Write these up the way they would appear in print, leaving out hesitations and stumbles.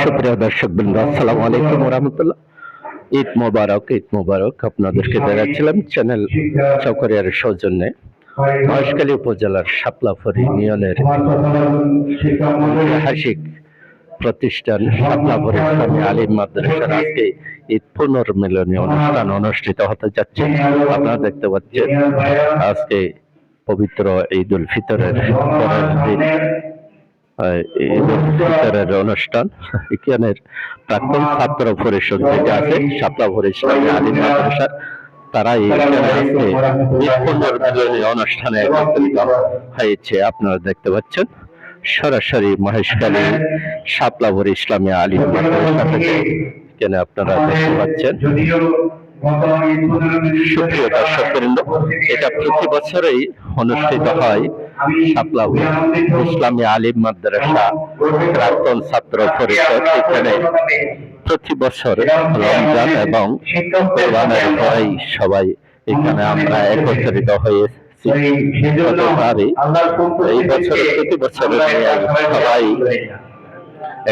সুপ্রিয় দর্শক বৃন্দ, আসসালামু আলাইকুম ওয়া রাহমাতুল্লাহ। ঈদ মোবারক আপনাদেরকে জানাচ্ছিলাম চ্যানেল চকরিয়ার সৌজন্যে মহেশখালী উপজেলার শাপলাফড়ি ইউনিয়নের ঐতিহাসিক প্রতিষ্ঠান শাপলাফড়ি ইসলামী আলিম মাদ্রাসার আজকে ঈদ পুনর্মিলনী অনুষ্ঠান অনুষ্ঠিত হতে যাচ্ছে। আপনারা দেখতে পাচ্ছেন আজকে পবিত্র ঈদ উল ফিতরের পরের দিন ঈদ উল ফিতরের অনুষ্ঠান। এখানের প্রাক্তন ছাত্র পরিষদ যেটা আছে শাপলাফড়ি ইসলামী আলিম মাদ্রাসার, তারা এখানে আজকে ঈদ পুনর্মিলনী অনুষ্ঠানে একত্রিত হয়েছে। আপনারা দেখতে পাচ্ছেন সরাসরি মহেশখালী শাপলাফড়ি ইসলামী আলিম মাদ্রাসা থেকে এখানে আপনারা দেখতে পাচ্ছেন। সুপ্রিয় দর্শকবৃন্দ, এটা প্রতি বছরই অনুষ্ঠিত হয় শাপলাফড়ি ইসলামী আলিম মাদ্রাসা প্রাক্তন ছাত্র পরিষদ। এখানে প্রতি বছর রমজান এবং কোরবানের পরেই সবাই এখানে আমরা একত্রিত হয়েছি। এই বছর প্রতি বছর সবাই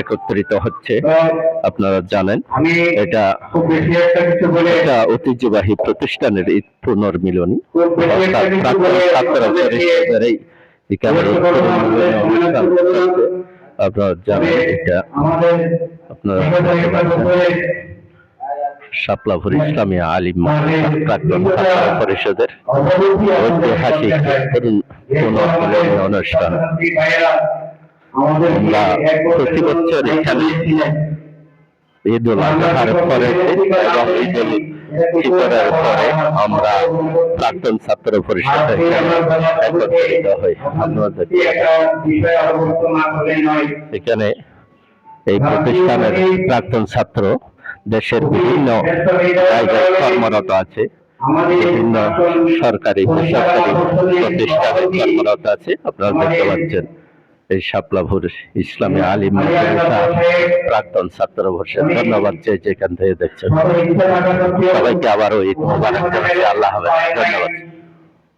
একত্রিত হচ্ছে। আপনারা জানেন এটা ঐতিহ্যবাহী প্রতিষ্ঠানের ঈদ পুনর্মিলনী, অর্থাৎ প্রাক্তন ছাত্র পরিষদের এখানে অনুষ্ঠান। আপনারা জানেন এটা আপনারা শাপলাফড়ি ইসলামী আলিম মাদ্রাসা প্রাক্তন ছাত্র পরিষদের ঐতিহাসিক পুনর্মিলনী অনুষ্ঠান। আমরা প্রতি বছর এখানে ঈদ উল আজহার পরে এবং ঈদ উল ফিতরের পরে আমরা প্রাক্তন ছাত্র পরিষদ একত্রিত হই। এখানে এই প্রতিষ্ঠানের প্রাক্তন ছাত্র দেশের বিভিন্ন জায়গায় কর্মরত আছে, বিভিন্ন সরকারি বেসরকারি প্রতিষ্ঠানে কর্মরত আছে। আপনারা দেখতে পাচ্ছেন এই শাপলাফড়ি ইসলামী আলিম মাদ্রাসা প্রাক্তন ছাত্র পরিষদ। ধন্যবাদ যেখান থেকে দেখছেন সবাইকে। আবারও ঈদ মোবারক জানাচ্ছি। আল্লাহ হাফেজ। ধন্যবাদ।